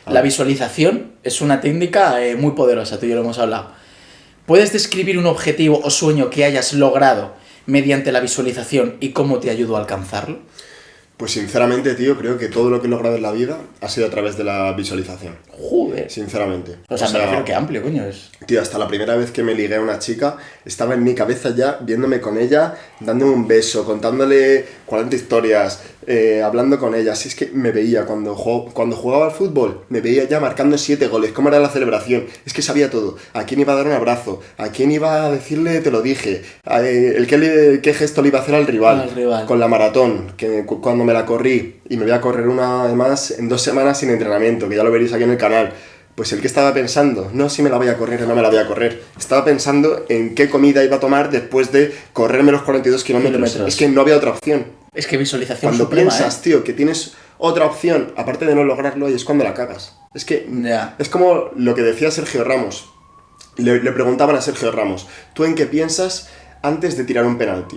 La visualización es una técnica muy poderosa, tú y yo lo hemos hablado. ¿Puedes describir un objetivo o sueño que hayas logrado mediante la visualización y cómo te ayudó a alcanzarlo? Pues sinceramente, tío, creo que todo lo que he logrado en la vida ha sido a través de la visualización. Joder. Sinceramente. O sea, me refiero que amplio, coño. Tío, hasta la primera vez que me ligué a una chica, estaba en mi cabeza ya, viéndome con ella, dándome un beso, contándole 40 historias, hablando con ella. Así es que me veía, cuando jugaba al fútbol, me veía ya marcando 7 goles, cómo era la celebración. Es que sabía todo. A quién iba a dar un abrazo, a quién iba a decirle te lo dije, qué gesto le iba a hacer al rival. Con la maratón, que cuando me la corrí, y me voy a correr una además en 2 semanas sin entrenamiento, que ya lo veréis aquí en el canal. Pues el que estaba pensando, no si me la voy a correr o no me la voy a correr, estaba pensando en qué comida iba a tomar después de correrme los 42 kilómetros. Es que no había otra opción. Es que visualización cuando suprema, piensas, tío, que tienes otra opción, aparte de no lograrlo, y es cuando la cagas. Es que es como lo que decía Sergio Ramos. Le preguntaban a Sergio Ramos, ¿tú en qué piensas antes de tirar un penalti?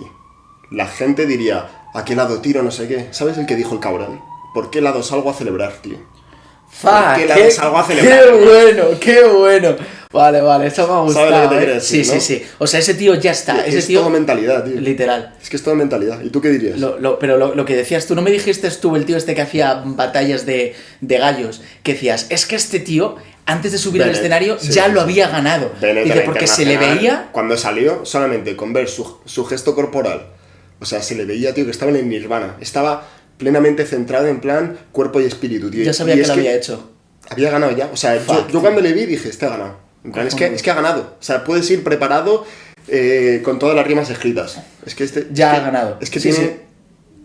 La gente diría, ¿a qué lado tiro? No sé qué. ¿Sabes el que dijo el cabrón? ¿Por qué lado salgo a celebrar, tío? ¿Qué bueno. Vale, eso me ha gustado. ¿Sabes lo que te quiero decir, sí, no? sí. O sea, ese tío ya está. Es todo mentalidad, tío. Literal. Es que es todo mentalidad. ¿Y tú qué dirías? Pero lo que decías tú, ¿no me dijiste tú el tío este que hacía batallas de gallos? Que decías, es que este tío, antes de subir al escenario, ya lo había ganado. Dice, porque se le veía... Cuando salió, solamente con ver su gesto corporal, o sea, se le veía, tío, que estaba en el nirvana. Estaba plenamente centrado en plan cuerpo y espíritu, tío. Ya sabía que lo había hecho. Había ganado ya. O sea, yo cuando le vi dije, este ha ganado. En plan, es que ha ganado. O sea, puedes ir preparado con todas las rimas escritas. Es que ha ganado. Es que tiene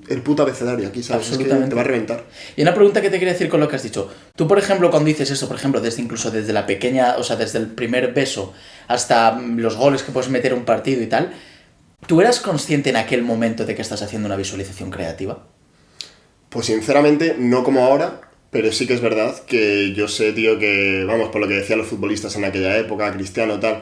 el puto abecedario aquí, ¿sabes? Es que te va a reventar. Y una pregunta que te quería decir con lo que has dicho. Tú, por ejemplo, cuando dices eso, por ejemplo, incluso desde la pequeña, o sea, desde el primer beso hasta los goles que puedes meter en un partido y tal, ¿tú eras consciente en aquel momento de que estás haciendo una visualización creativa? Pues sinceramente, no como ahora, pero sí que es verdad que yo sé, tío, que, vamos, por lo que decían los futbolistas en aquella época, Cristiano, tal,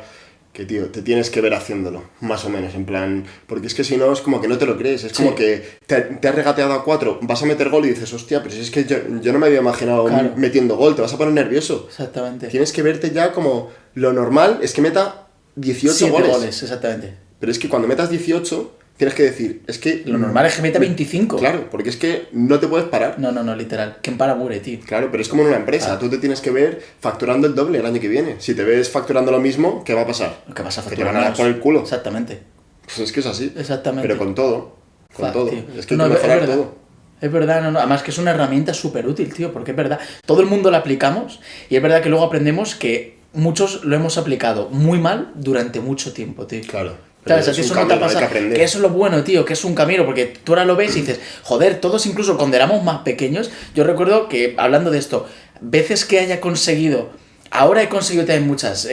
que, tío, te tienes que ver haciéndolo, más o menos, en plan, porque es que si no, es como que no te lo crees, es como que te has regateado a 4, vas a meter gol y dices, hostia, pero si es que yo no me había imaginado metiendo gol, te vas a poner nervioso. Exactamente. Tienes que verte ya como, lo normal es que meta 18 goles, exactamente. Pero es que cuando metas 18... tienes que decir, es que... Lo normal es que meta 25. Claro, porque es que no te puedes parar. No, literal. ¿Quién para muere, tío? Claro, pero es como en una empresa. Tú te tienes que ver facturando el doble el año que viene. Si te ves facturando lo mismo, ¿qué va a pasar? ¿Qué vas a facturar? Que te van a dar por el culo. Exactamente. Pues es que es así. Exactamente. Pero con todo. Con todo. Tío. Es que hay que mejorar todo. Es verdad, además que es una herramienta súper útil, tío, porque es verdad. Todo el mundo la aplicamos y es verdad que luego aprendemos que muchos lo hemos aplicado muy mal durante mucho tiempo, tío. Claro. ¿Sabes? A ti eso no te pasa. Que eso es lo bueno, tío, que es un camino, porque tú ahora lo ves y dices, joder, todos incluso cuando éramos más pequeños, yo recuerdo que, hablando de esto, veces que haya conseguido, ahora he conseguido también muchas,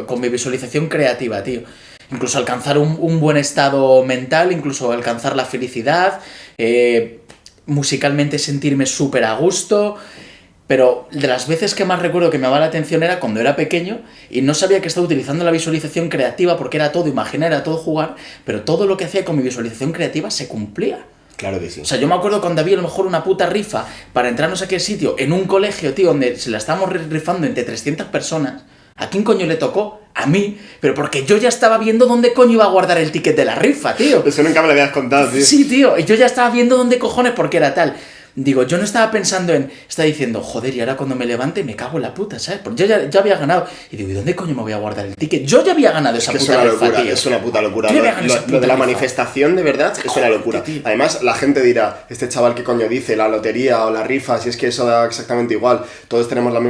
con mi visualización creativa, tío, incluso alcanzar un buen estado mental, incluso alcanzar la felicidad, musicalmente sentirme súper a gusto. Pero de las veces que más recuerdo que me llamaba la atención era cuando era pequeño y no sabía que estaba utilizando la visualización creativa porque era todo imaginar, era todo jugar, pero todo lo que hacía con mi visualización creativa se cumplía. Claro que sí. O sea, yo me acuerdo cuando había a lo mejor una puta rifa para entrarnos a aquel sitio en un colegio, tío, donde se la estábamos rifando entre 300 personas. ¿A quién coño le tocó? A mí, pero porque yo ya estaba viendo dónde coño iba a guardar el ticket de la rifa, tío. Eso nunca me lo habías contado, tío. Sí, tío, y yo ya estaba viendo dónde cojones porque era tal. Digo, yo no estaba pensando estaba diciendo, joder, y ahora cuando me levante me cago en la puta, ¿sabes? Porque yo ya había ganado. Y digo, ¿y dónde coño me voy a guardar el ticket? Yo ya había ganado esa puta rifa, tío. Es una puta locura. Lo de la manifestación, de verdad, es una locura. Tío. Además, la gente dirá, este chaval, ¿qué coño dice? La lotería o la rifa, si es que eso da exactamente igual. Todos tenemos las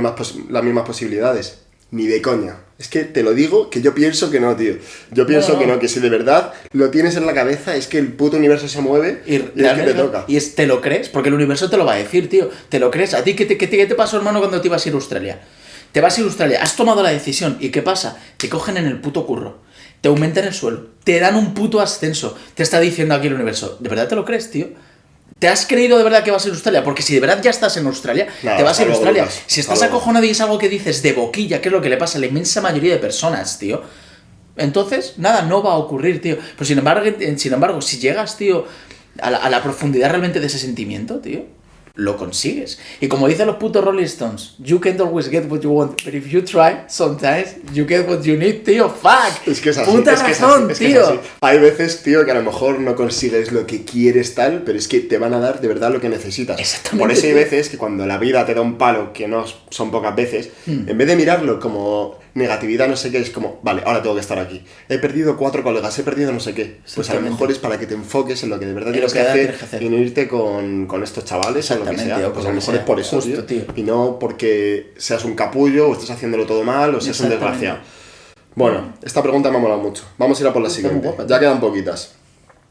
mismas posibilidades. Ni de coña. Es que te lo digo, que yo pienso que no, tío. Yo pienso que no, que si de verdad lo tienes en la cabeza es que el puto universo se mueve y es que te toca. Y te lo crees, porque el universo te lo va a decir, tío. Te lo crees. ¿A ti qué te pasó, hermano, cuando te ibas a ir a Australia? Te vas a ir a Australia, has tomado la decisión, ¿y qué pasa? Te cogen en el puto curro, te aumentan el suelo, te dan un puto ascenso, te está diciendo aquí el universo. ¿De verdad te lo crees, tío? ¿Te has creído de verdad que vas a ir a Australia? Porque si de verdad ya estás en Australia, te vas a ir a Australia. Lucas, si estás acojonado y es algo que dices de boquilla, que es lo que le pasa a la inmensa mayoría de personas, tío, entonces, nada, no va a ocurrir, tío. Pero sin embargo, si llegas, tío, a la profundidad realmente de ese sentimiento, tío, lo consigues. Y como dicen los putos Rolling Stones, you can't always get what you want, but if you try, sometimes you get what you need, tío. Fuck. Es que es así. Puta es que es razón, así, es que es tío. así. Hay veces, tío, que a lo mejor no consigues lo que quieres tal, pero es que te van a dar de verdad lo que necesitas. Exactamente, Por eso hay tío. veces que cuando la vida te da un palo, que no son pocas veces, en vez de mirarlo como negatividad, no sé qué, es como, vale, ahora tengo que estar aquí. He perdido 4 colegas, he perdido no sé qué. Pues a lo Exactamente. mejor es para que te enfoques en lo que de verdad En lo tienes que que de verdad hacer, tienes que hacer. y no irte con estos chavales o lo que Exactamente, sea. o Pues con a lo lo que mejor es sea. por eso, Justo, tío. Y no porque seas un capullo o estés haciéndolo todo mal o seas un Exactamente. desgraciado. Bueno, esta pregunta me ha molado mucho. Vamos a ir a por la Está muy siguiente. guapa, Ya tío. quedan poquitas.